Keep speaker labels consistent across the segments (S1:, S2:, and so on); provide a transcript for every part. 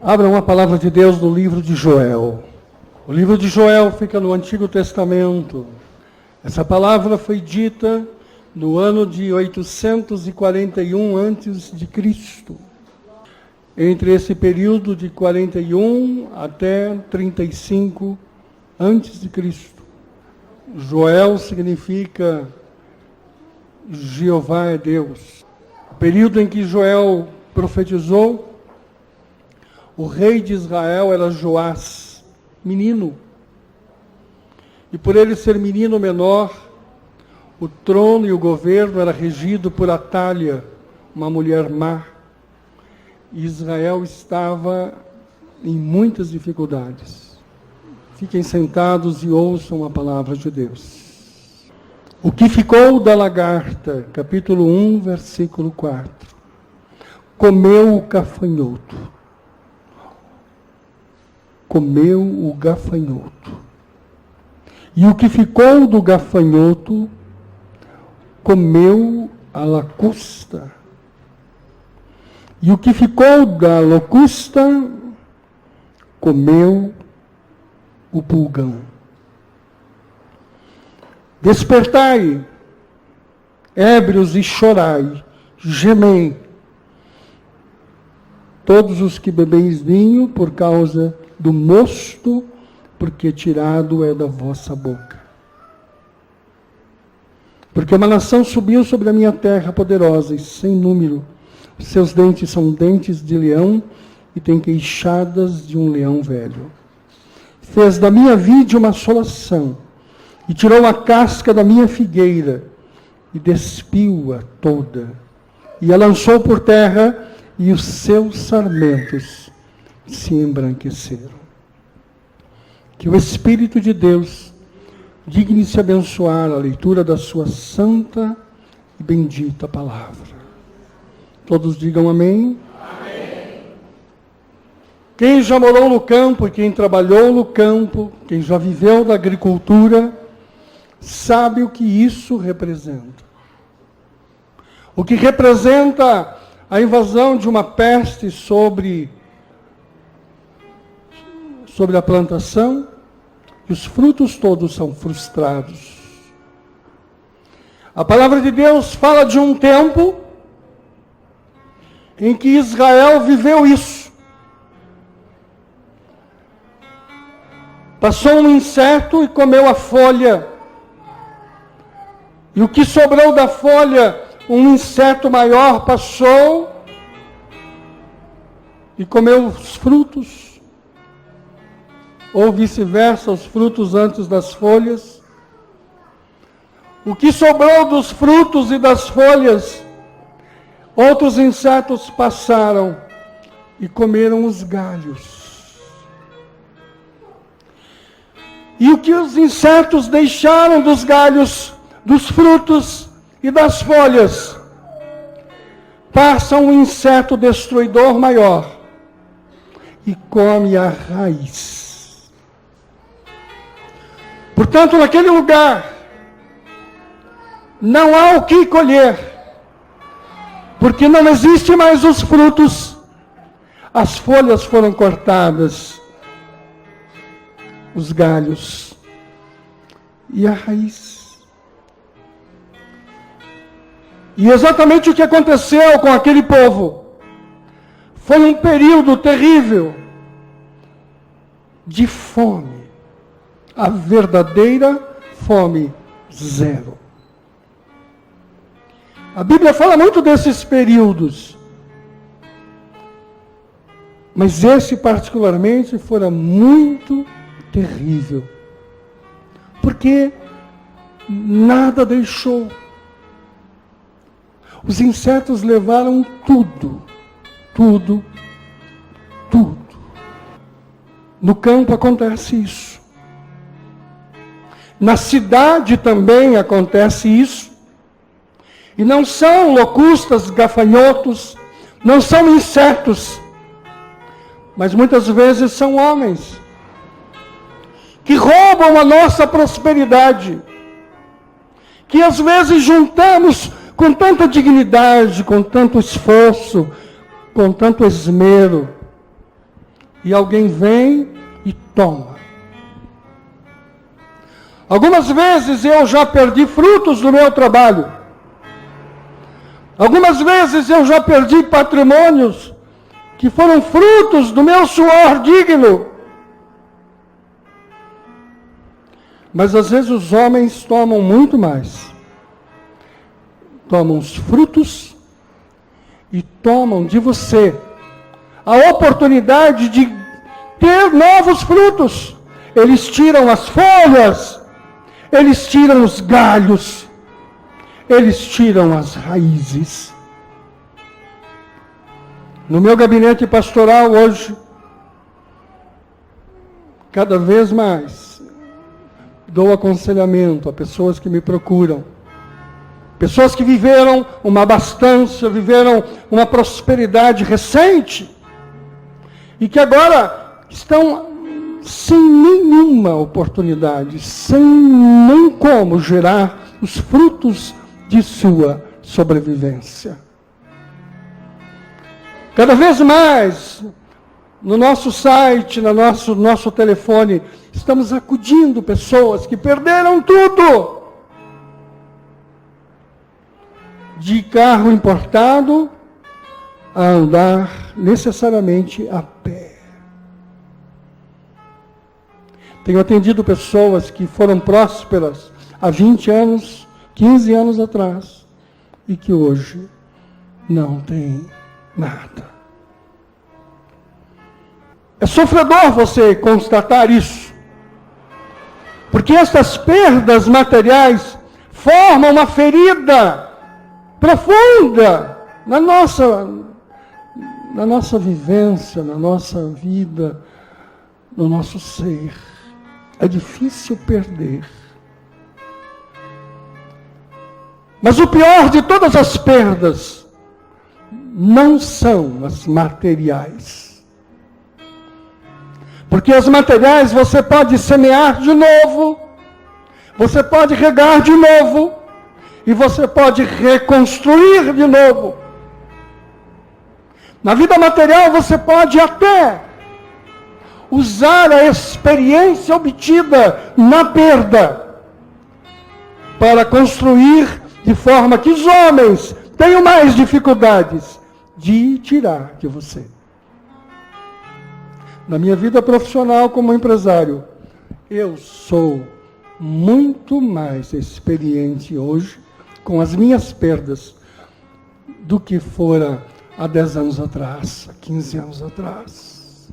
S1: Abram a palavra de Deus no livro de Joel. O livro de Joel fica no Antigo Testamento. Essa palavra foi dita no ano de 841 a.C. Entre esse período de 41 até 35 a.C. Joel significa Jeová é Deus. O período em que Joel profetizou, o rei de Israel era Joás, menino. E por ele ser menino menor, o trono e o governo era regido por Atália, uma mulher má. E Israel estava em muitas dificuldades. Fiquem sentados e ouçam a palavra de Deus. O que ficou da lagarta, capítulo 1, versículo 4. Comeu o gafanhoto. Comeu o gafanhoto. E o que ficou do gafanhoto, comeu a locusta. E o que ficou da locusta, comeu o pulgão. Despertai, ébrios, e chorai, gemei, todos os que bebeis vinho, por causa do mosto, porque tirado é da vossa boca. Porque uma nação subiu sobre a minha terra poderosa e sem número. Seus dentes são dentes de leão e tem queixadas de um leão velho. Fez da minha vide uma assolação e tirou a casca da minha figueira e despiu-a toda. E a lançou por terra e os seus sarmentos se embranqueceram. Que o Espírito de Deus digne-se abençoar a leitura da sua santa e bendita palavra. Todos digam amém.
S2: Amém.
S1: Quem já morou no campo e quem trabalhou no campo, quem já viveu da agricultura, sabe o que isso representa. O que representa a invasão de uma peste sobre a plantação, e os frutos todos são frustrados. A palavra de Deus fala de um tempo em que Israel viveu isso. Passou um inseto e comeu a folha. E o que sobrou da folha, um inseto maior passou e comeu os frutos. Ou vice-versa, os frutos antes das folhas. O que sobrou dos frutos e das folhas, outros insetos passaram e comeram os galhos. E o que os insetos deixaram dos galhos, dos frutos e das folhas, passa um inseto destruidor maior e come a raiz. Portanto, naquele lugar, não há o que colher, porque não existe mais os frutos, as folhas foram cortadas, os galhos e a raiz. E exatamente o que aconteceu com aquele povo foi um período terrível de fome. A verdadeira fome zero. A Bíblia fala muito desses períodos. Mas esse particularmente fora muito terrível. Porque nada deixou. Os insetos levaram tudo. Tudo. Tudo. No campo acontece isso. Na cidade também acontece isso. E não são locustas, gafanhotos, não são insetos, mas muitas vezes são homens que roubam a nossa prosperidade, que às vezes juntamos com tanta dignidade, com tanto esforço, com tanto esmero, e alguém vem e toma. Algumas vezes eu já perdi frutos do meu trabalho. Algumas vezes eu já perdi patrimônios que foram frutos do meu suor digno. Mas às vezes os homens tomam muito mais. Tomam os frutos e tomam de você a oportunidade de ter novos frutos. Eles tiram as folhas, eles tiram os galhos, eles tiram as raízes. No meu gabinete pastoral hoje, cada vez mais, dou aconselhamento a pessoas que me procuram. Pessoas que viveram uma abastança, viveram uma prosperidade recente, e que agora estão sem nenhuma oportunidade, sem nem como gerar os frutos de sua sobrevivência. Cada vez mais, no nosso site, no nosso telefone, estamos acudindo pessoas que perderam tudo. De carro importado a andar necessariamente a pé. Tenho atendido pessoas que foram prósperas há 20 anos, 15 anos atrás, e que hoje não têm nada. É sofredor você constatar isso, porque essas perdas materiais formam uma ferida profunda na nossa vivência, na nossa vida, no nosso ser. É difícil perder. Mas o pior de todas as perdas não são as materiais. Porque as materiais você pode semear de novo, você pode regar de novo, e você pode reconstruir de novo. Na vida material você pode até usar a experiência obtida na perda para construir de forma que os homens tenham mais dificuldades de tirar de você. Na minha vida profissional como empresário, eu sou muito mais experiente hoje com as minhas perdas do que fora há 10 anos atrás, há 15 anos atrás.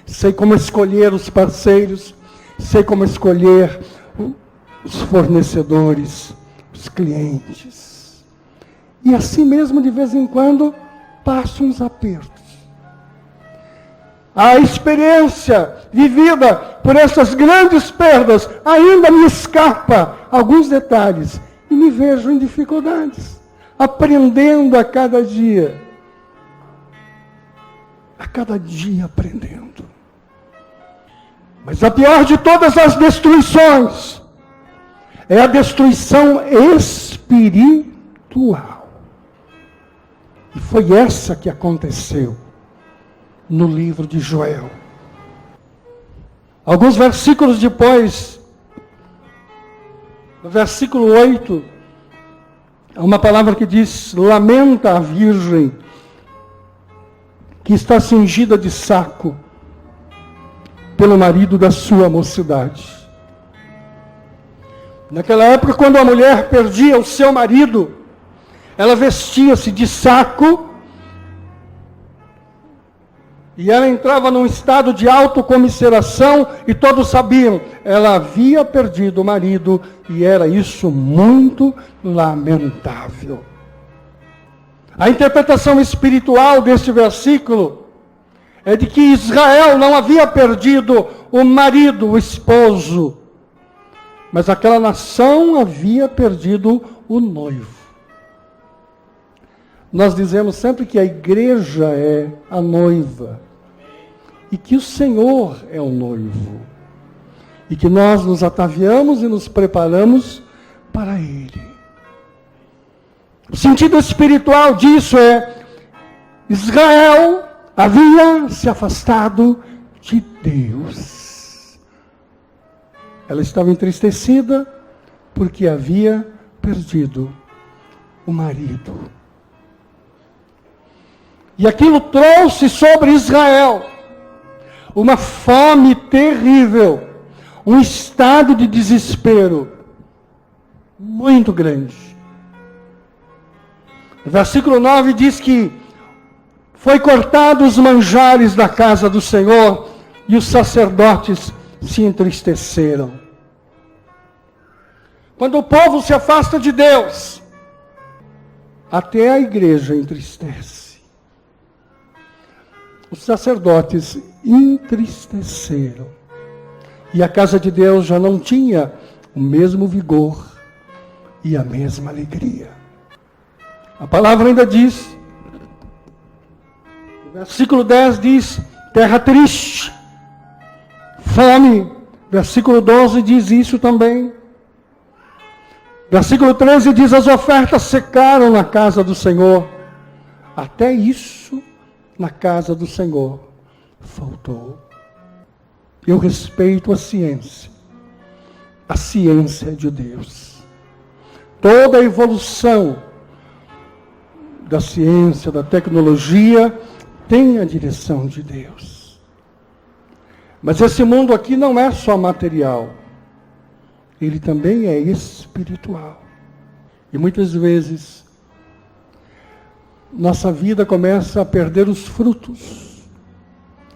S1: Sei como escolher os parceiros, sei como escolher os fornecedores, os clientes. E assim mesmo, de vez em quando, passo uns apertos. A experiência vivida por essas grandes perdas ainda me escapa alguns detalhes e me vejo em dificuldades, aprendendo a cada dia aprendendo. Mas a pior de todas as destruições é a destruição espiritual. E foi essa que aconteceu no livro de Joel. Alguns versículos depois, no versículo 8, há uma palavra que diz: lamenta a virgem que está cingida de saco pelo marido da sua mocidade. Naquela época, quando a mulher perdia o seu marido, ela vestia-se de saco e ela entrava num estado de autocomiseração, e todos sabiam, ela havia perdido o marido, e era isso muito lamentável. A interpretação espiritual deste versículo é de que Israel não havia perdido o marido, o esposo, mas aquela nação havia perdido o noivo. Nós dizemos sempre que a igreja é a noiva e que o Senhor é o noivo e que nós nos ataviamos e nos preparamos para Ele. O sentido espiritual disso é: Israel havia se afastado de Deus. Ela estava entristecida porque havia perdido o marido. E aquilo trouxe sobre Israel uma fome terrível, um estado de desespero muito grande. O versículo 9 diz que foi cortados os manjares da casa do Senhor e os sacerdotes se entristeceram. Quando o povo se afasta de Deus, até a igreja entristece. Os sacerdotes entristeceram. E a casa de Deus já não tinha o mesmo vigor e a mesma alegria. A palavra ainda diz, o versículo 10 diz, terra triste, fome. Versículo 12 diz isso também. Versículo 13 diz, as ofertas secaram na casa do Senhor. Até isso, na casa do Senhor, faltou. Eu respeito a ciência de Deus. Toda a evolução da ciência, da tecnologia, tem a direção de Deus. Mas esse mundo aqui não é só material. Ele também é espiritual. E muitas vezes, nossa vida começa a perder os frutos.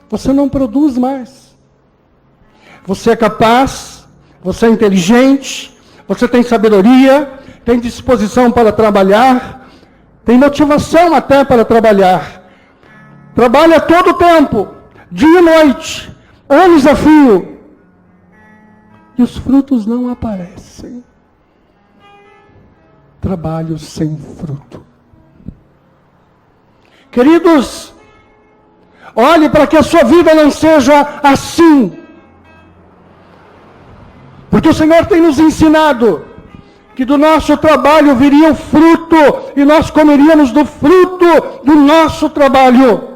S1: Você não produz mais. Você é capaz, você é inteligente, você tem sabedoria, tem disposição para trabalhar, tem motivação até para trabalhar. Trabalha todo o tempo, dia e noite, anos a fio. E os frutos não aparecem. Trabalho sem fruto. Queridos, olhe para que a sua vida não seja assim. Porque o Senhor tem nos ensinado que do nosso trabalho viria o fruto e nós comeríamos do fruto do nosso trabalho.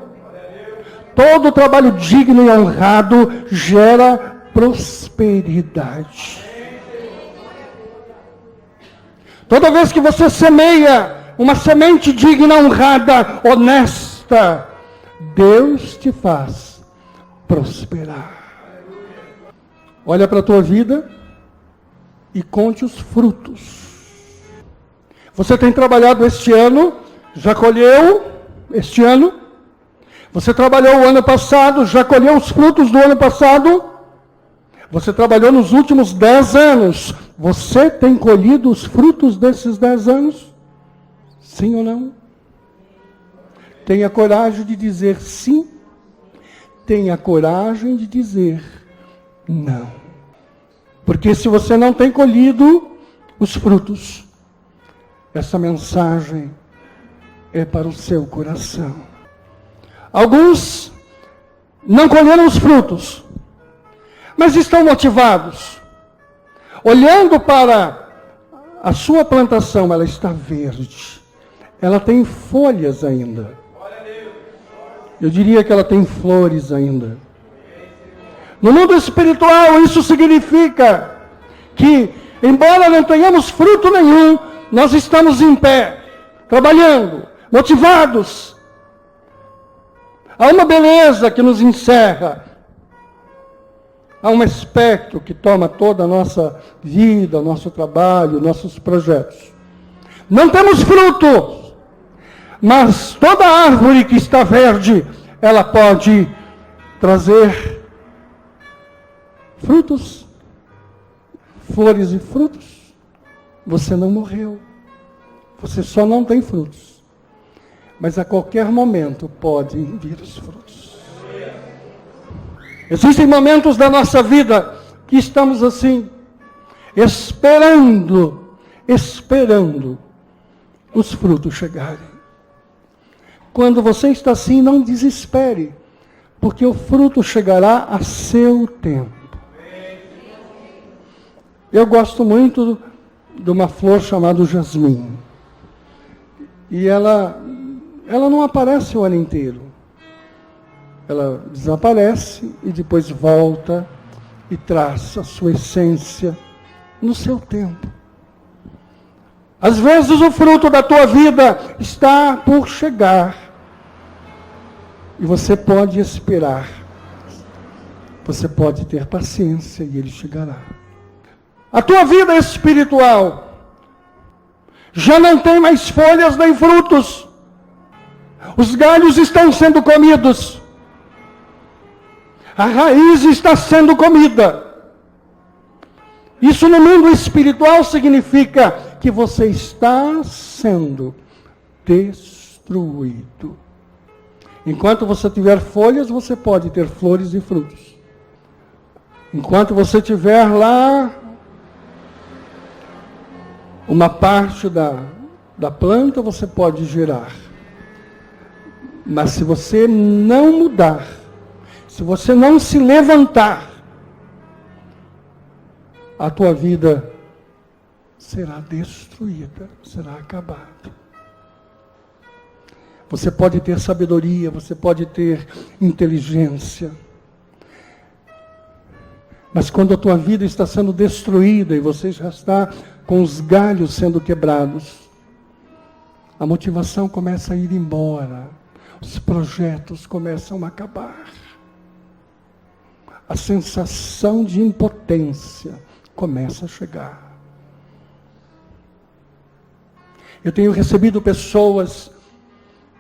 S1: Todo trabalho digno e honrado gera prosperidade. Toda vez que você semeia uma semente digna, honrada, honesta, Deus te faz prosperar. Olha para a tua vida e conte os frutos. Você tem trabalhado este ano, já colheu este ano. Você trabalhou o ano passado, já colheu os frutos do ano passado. Você trabalhou nos últimos 10 anos. Você tem colhido os frutos desses 10 anos? Sim ou não? Tenha coragem de dizer sim. Tenha coragem de dizer não. Porque se você não tem colhido os frutos, essa mensagem é para o seu coração. Alguns não colheram os frutos, mas estão motivados. Olhando para a sua plantação, ela está verde. Ela tem folhas ainda. Eu diria que ela tem flores ainda. No mundo espiritual, isso significa que, embora não tenhamos fruto nenhum, nós estamos em pé, trabalhando, motivados. Há uma beleza que nos encerra. Há um aspecto que toma toda a nossa vida, nosso trabalho, nossos projetos. Não temos fruto, mas toda árvore que está verde, ela pode trazer frutos, flores e frutos. Você não morreu, você só não tem frutos. Mas a qualquer momento podem vir os frutos. Existem momentos da nossa vida que estamos assim, esperando os frutos chegarem. Quando você está assim, não desespere, porque o fruto chegará a seu tempo. Eu gosto muito de uma flor chamada jasmim. E ela não aparece o ano inteiro. ela desaparece e depois volta e traz a sua essência no seu tempo. Às vezes o fruto da tua vida está por chegar e você pode esperar, você pode ter paciência e ele chegará. A tua vida espiritual já não tem mais folhas nem frutos. Os galhos estão sendo comidos. A raiz está sendo comida. Isso no mundo espiritual significa que você está sendo destruído. Enquanto você tiver folhas, você pode ter flores e frutos. Enquanto você tiver lá uma parte da planta, você pode gerar. Mas se você não mudar, se você não se levantar, a tua vida será destruída, será acabada. Você pode ter sabedoria, você pode ter inteligência, mas quando a tua vida está sendo destruída e você já está com os galhos sendo quebrados, a motivação começa a ir embora, os projetos começam a acabar, a sensação de impotência começa a chegar. Eu tenho recebido pessoas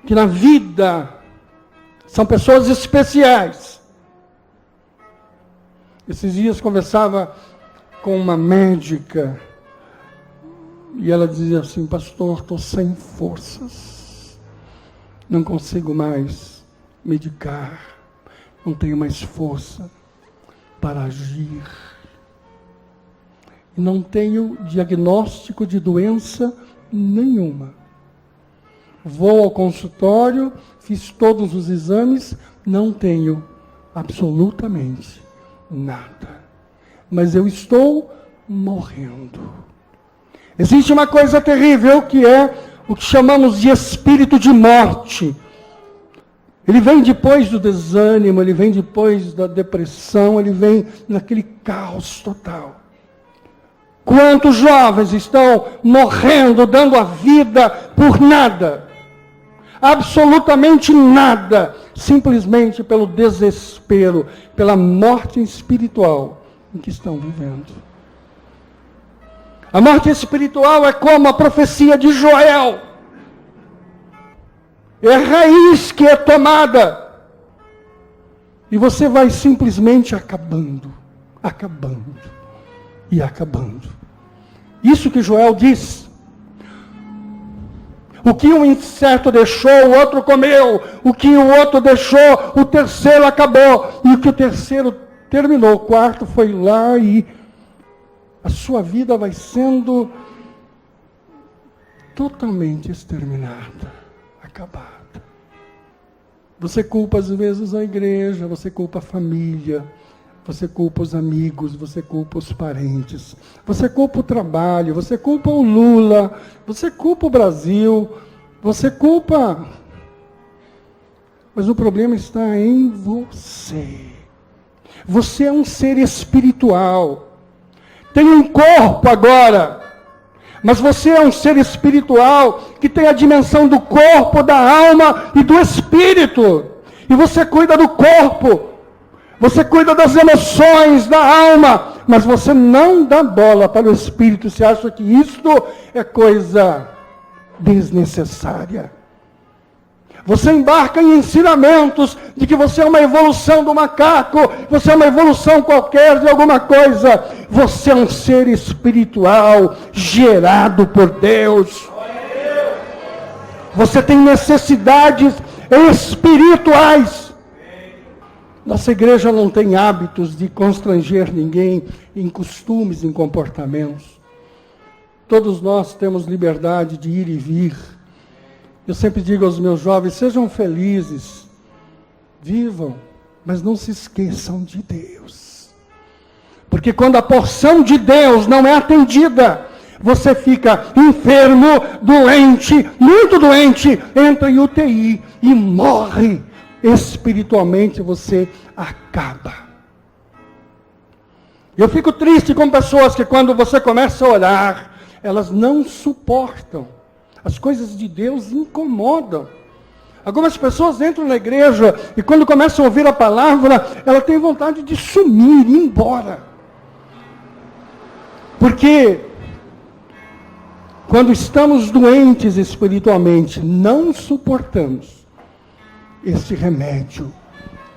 S1: que na vida são pessoas especiais. Esses dias conversava com uma médica e ela dizia assim: pastor, estou sem forças, não consigo mais medicar, não tenho mais força para agir. E não tenho diagnóstico de doença nenhuma. Vou ao consultório, fiz todos os exames, não tenho absolutamente nada. Mas eu estou morrendo. Existe uma coisa terrível que é o que chamamos de espírito de morte. Ele vem depois do desânimo, ele vem depois da depressão, ele vem naquele caos total. Quantos jovens estão morrendo, dando a vida por nada? Absolutamente nada. Simplesmente pelo desespero, pela morte espiritual em que estão vivendo. A morte espiritual é como a profecia de Joel. É a raiz que é tomada. E você vai simplesmente acabando e acabando. Isso que Joel diz. O que um inseto deixou, o outro comeu. O que o outro deixou, o terceiro acabou. E o que o terceiro terminou, o quarto foi lá e a sua vida vai sendo totalmente exterminada, acabada. Você culpa às vezes a igreja, você culpa a família, você culpa os amigos, você culpa os parentes, você culpa o trabalho, você culpa o Lula, você culpa o Brasil, você culpa... Mas o problema está em você. Você é um ser espiritual. Tem um corpo agora, mas você é um ser espiritual que tem a dimensão do corpo, da alma e do espírito. E você cuida do corpo, você cuida das emoções, da alma, mas você não dá bola para o espírito. Você acha que isto é coisa desnecessária. Você embarca em ensinamentos de que você é uma evolução do macaco, você é uma evolução qualquer de alguma coisa. Você é um ser espiritual, gerado por Deus. Você tem necessidades espirituais. Nossa igreja não tem hábitos de constranger ninguém em costumes, em comportamentos. Todos nós temos liberdade de ir e vir. Eu sempre digo aos meus jovens, sejam felizes, vivam, mas não se esqueçam de Deus. Porque quando a porção de Deus não é atendida, você fica enfermo, doente, muito doente, entra em UTI e morre espiritualmente você acaba. Eu fico triste com pessoas que quando você começa a orar, elas não suportam. As coisas de Deus incomodam. Algumas pessoas entram na igreja e quando começam a ouvir a palavra, ela tem vontade de sumir, ir embora. Porque quando estamos doentes espiritualmente, não suportamos esse remédio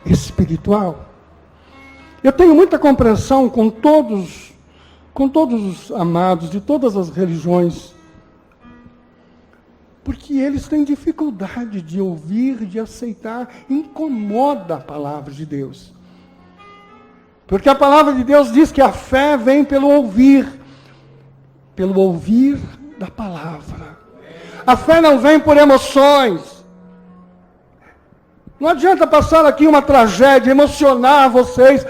S1: espiritual. Eu tenho muita compreensão com todos os amados de todas as religiões, porque eles têm dificuldade de ouvir, de aceitar, incomoda a palavra de Deus. Porque a palavra de Deus diz que a fé vem pelo ouvir da palavra. A fé não vem por emoções. Não adianta passar aqui uma tragédia, emocionar vocês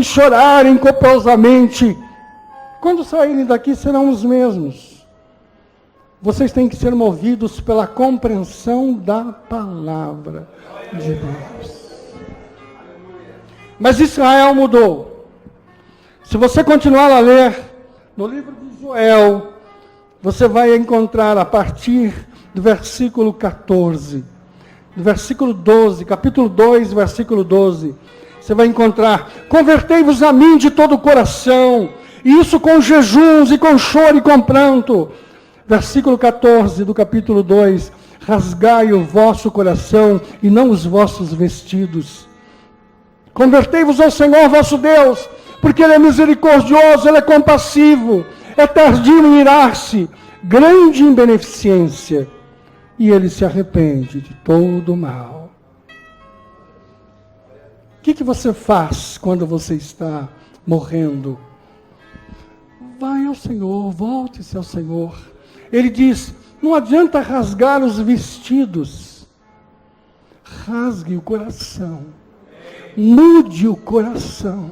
S1: chorarem copiosamente. Quando saírem daqui serão os mesmos. Vocês têm que ser movidos pela compreensão da palavra de Deus. Mas Israel mudou. Se você continuar a ler no livro de Joel, você vai encontrar a partir do versículo 14, do versículo 12, capítulo 2, versículo 12, você vai encontrar: convertei-vos a mim de todo o coração, e isso com jejuns e com choro e com pranto. Versículo 14 do capítulo 2, rasgai o vosso coração e não os vossos vestidos. Convertei-vos ao Senhor vosso Deus, porque Ele é misericordioso, Ele é compassivo, é tardio em irar-se, grande em beneficência, e Ele se arrepende de todo o mal. O que você faz quando você está morrendo? Vai ao Senhor, volte-se ao Senhor. Ele diz, não adianta rasgar os vestidos, rasgue o coração, mude o coração.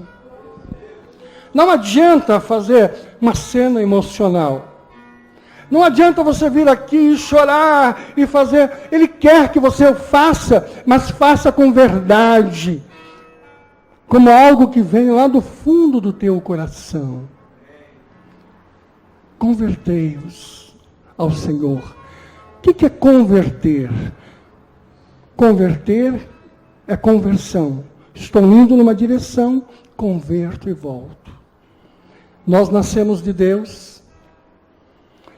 S1: Não adianta fazer uma cena emocional. Não adianta você vir aqui e chorar e fazer. Ele quer que você o faça, mas faça com verdade, como algo que vem lá do fundo do teu coração. Convertei-vos ao Senhor. O que é converter? Converter é conversão. Estou indo numa direção, converto e volto. Nós nascemos de Deus,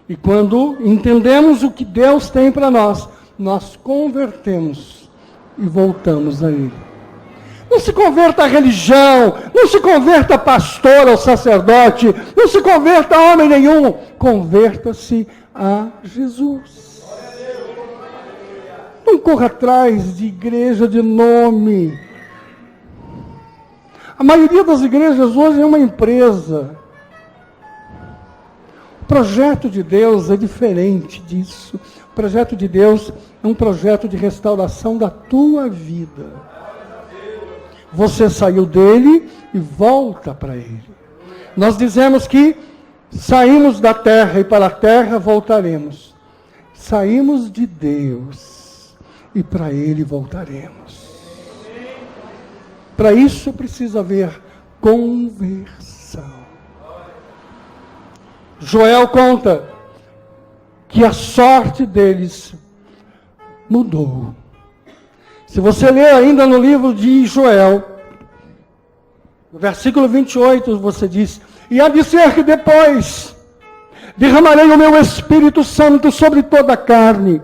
S1: e quando entendemos o que Deus tem para nós, nós convertemos e voltamos a Ele. Não se converta à religião, não se converta a pastor ou sacerdote, não se converta a homem nenhum, converta-se a Jesus. Não corra atrás de igreja de nome. A maioria das igrejas hoje é uma empresa. O projeto de Deus é diferente disso. O projeto de Deus é um projeto de restauração da tua vida. Você saiu dele e volta para ele. Nós dizemos que saímos da terra e para a terra voltaremos. Saímos de Deus e para ele voltaremos. Para isso precisa haver conversão. Joel conta que a sorte deles mudou. Se você ler ainda no livro de Joel, no versículo 28, você diz: e há de ser que depois derramarei o meu Espírito Santo sobre toda a carne.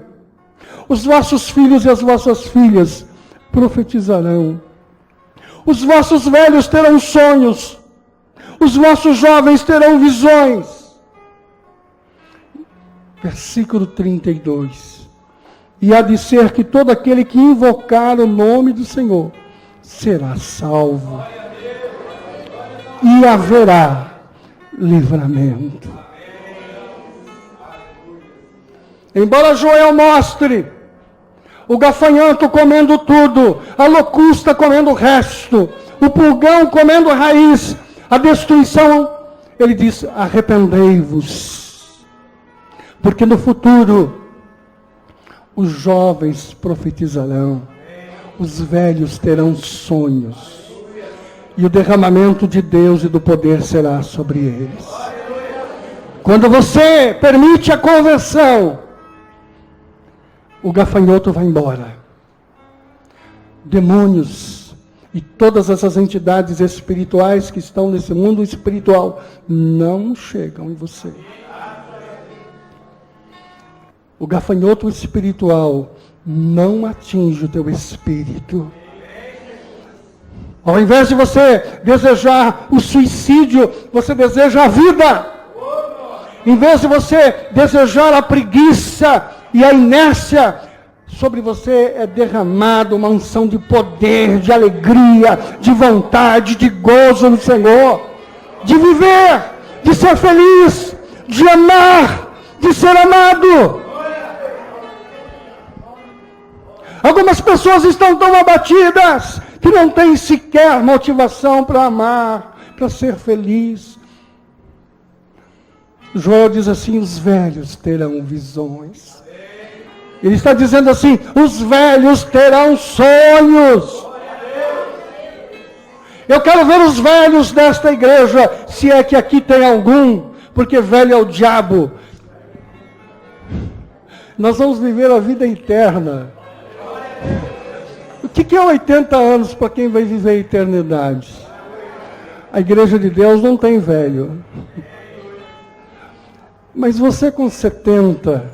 S1: Os vossos filhos e as vossas filhas profetizarão. Os vossos velhos terão sonhos. Os vossos jovens terão visões. Versículo 32. E há de ser que todo aquele que invocar o nome do Senhor será salvo. E haverá livramento. Embora Joel mostre o gafanhoto comendo tudo, a locusta comendo o resto, o pulgão comendo a raiz, a destruição, ele diz: arrependei-vos, porque no futuro os jovens profetizarão, os velhos terão sonhos. E o derramamento de Deus e do poder será sobre eles. Quando você permite a conversão, o gafanhoto vai embora. Demônios e todas essas entidades espirituais que estão nesse mundo espiritual não chegam em você. O gafanhoto espiritual não atinge o teu espírito. Ao invés de você desejar o suicídio, você deseja a vida. Em vez de você desejar a preguiça e a inércia, sobre você é derramada uma unção de poder, de alegria, de vontade, de gozo no Senhor, de viver, de ser feliz, de amar, de ser amado. Algumas pessoas estão tão abatidas que não têm sequer motivação para amar, para ser feliz. Joel diz assim: os velhos terão visões. Ele está dizendo assim: os velhos terão sonhos. Eu quero ver os velhos desta igreja, se é que aqui tem algum, porque velho é o diabo. Nós vamos viver a vida eterna. O que é 80 anos para quem vai viver a eternidade? A igreja de Deus não tem velho. Mas você com 70,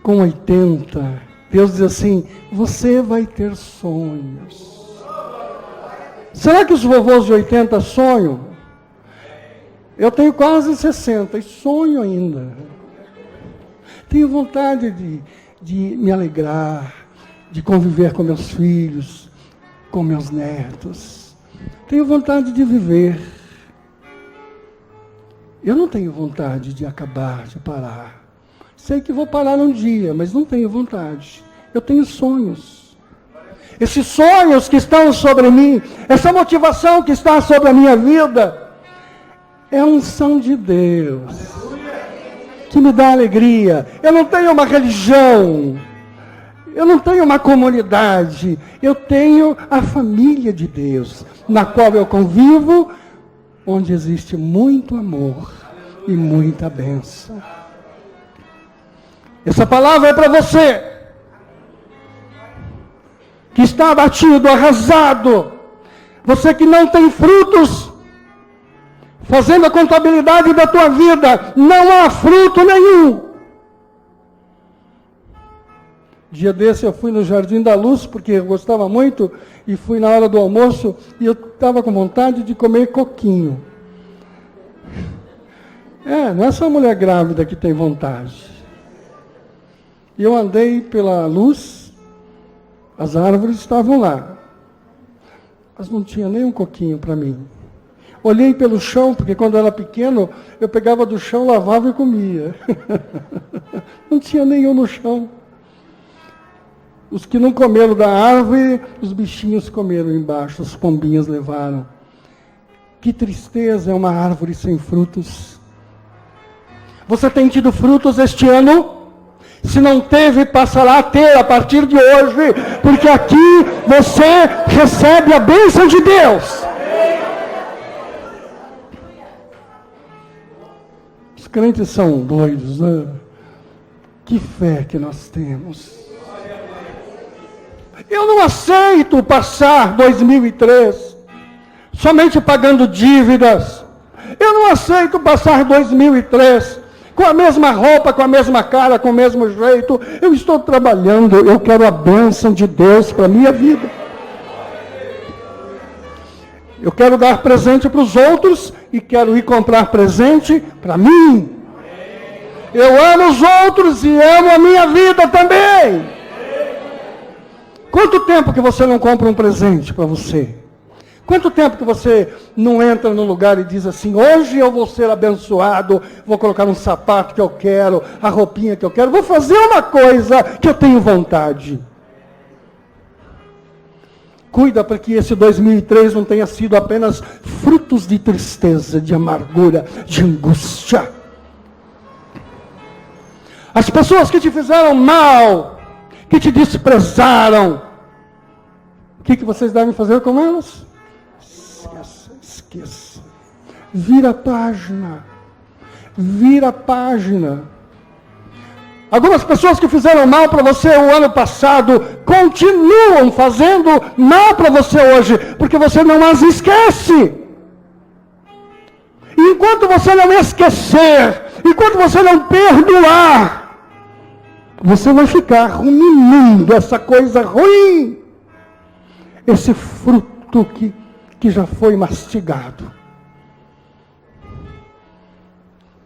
S1: com 80, Deus diz assim: você vai ter sonhos. Será que os vovôs de 80 sonham? Eu tenho quase 60 e sonho ainda. Tenho vontade de me alegrar, de conviver com meus filhos, com meus netos. Tenho vontade de viver. Eu não tenho vontade de acabar, de parar. Sei que vou parar um dia, mas não tenho vontade. Eu tenho sonhos. Esses sonhos que estão sobre mim, essa motivação que está sobre a minha vida, é a unção de Deus, que me dá alegria. Eu não tenho uma religião, eu não tenho uma comunidade, eu tenho a família de Deus, na qual eu convivo, onde existe muito amor e muita bênção. Essa palavra é para você, que está abatido, arrasado, você que não tem frutos, fazendo a contabilidade da tua vida, não há fruto nenhum. Dia desse eu fui no Jardim da Luz, porque eu gostava muito, e fui na hora do almoço, e eu estava com vontade de comer coquinho. Não é só mulher grávida que tem vontade. E eu andei pela luz, as árvores estavam lá, mas não tinha nem um coquinho para mim. Olhei pelo chão, porque quando eu era pequeno, eu pegava do chão, lavava e comia. Não tinha nenhum no chão. Os que não comeram da árvore, os bichinhos comeram embaixo, as pombinhas levaram. Que tristeza é uma árvore sem frutos. Você tem tido frutos este ano? Se não teve, passará a ter a partir de hoje, porque aqui você recebe a bênção de Deus. Os crentes são doidos, né? Que fé que nós temos. Eu não aceito passar 2003 somente pagando dívidas. Eu não aceito passar 2003 com a mesma roupa, com a mesma cara, com o mesmo jeito. Eu estou trabalhando, eu quero a bênção de Deus para a minha vida. Eu quero dar presente para os outros e quero ir comprar presente para mim. Eu amo os outros e amo a minha vida também. Quanto tempo que você não compra um presente para você? Quanto tempo que você não entra no lugar e diz assim: hoje eu vou ser abençoado, vou colocar um sapato que eu quero, a roupinha que eu quero, vou fazer uma coisa que eu tenho vontade. Cuida para que esse 2003 não tenha sido apenas frutos de tristeza, de amargura, de angústia. As pessoas que te fizeram mal, que te desprezaram, que vocês devem fazer com elas? Esqueça. Vira a página. Vira a página. Algumas pessoas que fizeram mal para você o ano passado continuam fazendo mal para você hoje, porque você não as esquece. E enquanto você não esquecer, enquanto você não perdoar, você vai ficar ruminando essa coisa ruim, esse fruto que já foi mastigado.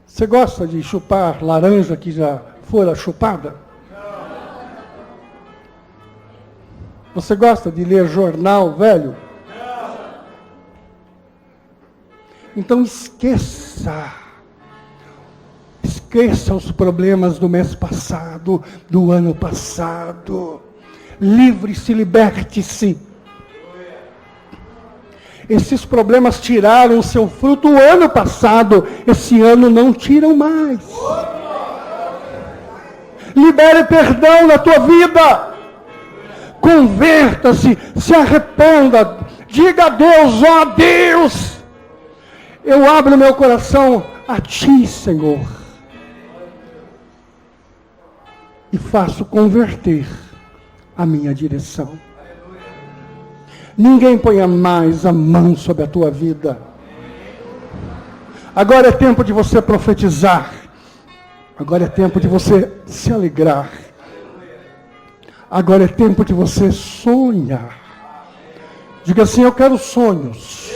S1: Você gosta de chupar laranja que já fora chupada? Você gosta de ler jornal velho? Então esqueça os problemas do mês passado, do ano passado. Livre-se, liberte-se. Esses problemas tiraram o seu fruto o ano passado, esse ano não tiram mais. Libere perdão na tua vida. Converta-se, se arrependa. Diga a Deus, ó Deus, eu abro meu coração a Ti, Senhor. E faço converter a minha direção. Ninguém ponha mais a mão sobre a tua vida. Agora é tempo de você profetizar. Agora é tempo de você se alegrar. Agora é tempo de você sonhar. Diga assim, eu quero sonhos.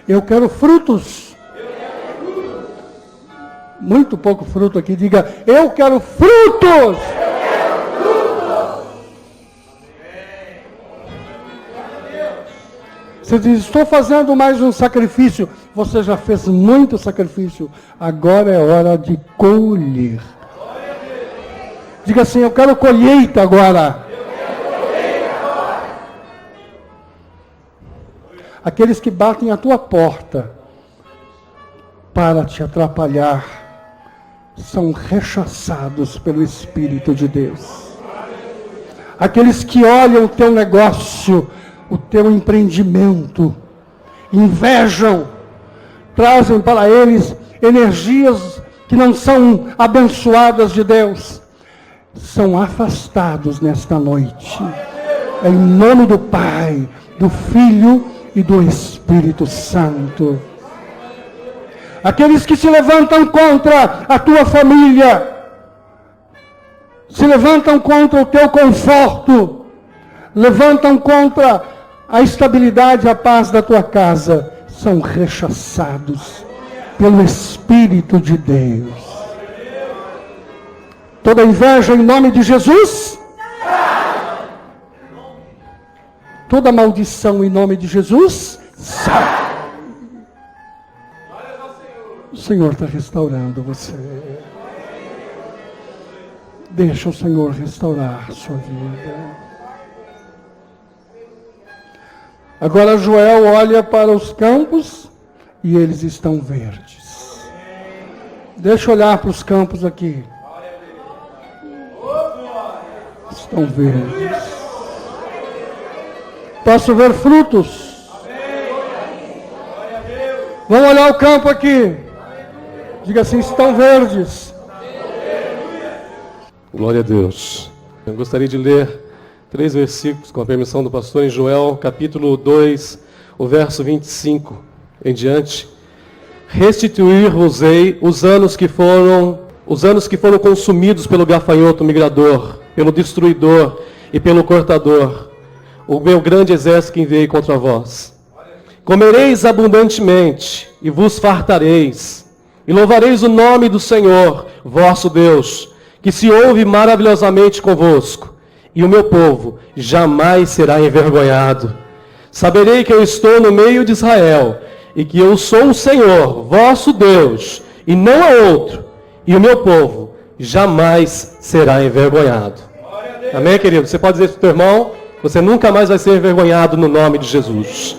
S1: Eu quero frutos. Muito pouco fruto aqui. Diga, eu quero frutos. Você diz, estou fazendo mais um sacrifício. Você já fez muito sacrifício. Agora é hora de colher. Diga assim, eu quero colheita agora. Aqueles que batem a tua porta para te atrapalhar são rechaçados pelo Espírito de Deus. Aqueles que olham o teu negócio, o teu empreendimento, invejam, trazem para eles energias que não são abençoadas de Deus, são afastados nesta noite. Em nome do Pai, do Filho e do Espírito Santo. Aqueles que se levantam contra a tua família, se levantam contra o teu conforto, levantam contra a estabilidade e a paz da tua casa, são rechaçados pelo Espírito de Deus. Toda inveja em nome de Jesus, toda maldição em nome de Jesus, sai. O Senhor está restaurando você. Deixa o Senhor restaurar a sua vida. Agora Joel olha para os campos e eles estão verdes. Deixa eu olhar para os campos aqui. Estão verdes. Posso ver frutos? Vamos olhar o campo aqui. Diga assim, estão verdes.
S2: Glória a Deus. Eu gostaria de ler 3 versículos, com a permissão do pastor, em Joel, capítulo 2, o verso 25 em diante. Restituir-vos-ei os anos que foram consumidos pelo gafanhoto migrador, pelo destruidor e pelo cortador, o meu grande exército que enviei contra vós. Comereis abundantemente e vos fartareis, e louvareis o nome do Senhor, vosso Deus, que se ouve maravilhosamente convosco, e o meu povo jamais será envergonhado. Saberei que eu estou no meio de Israel, e que eu sou o Senhor, vosso Deus, e não há outro, e o meu povo jamais será envergonhado. Amém, querido? Você pode dizer para o teu irmão, você nunca mais vai ser envergonhado no nome de Jesus.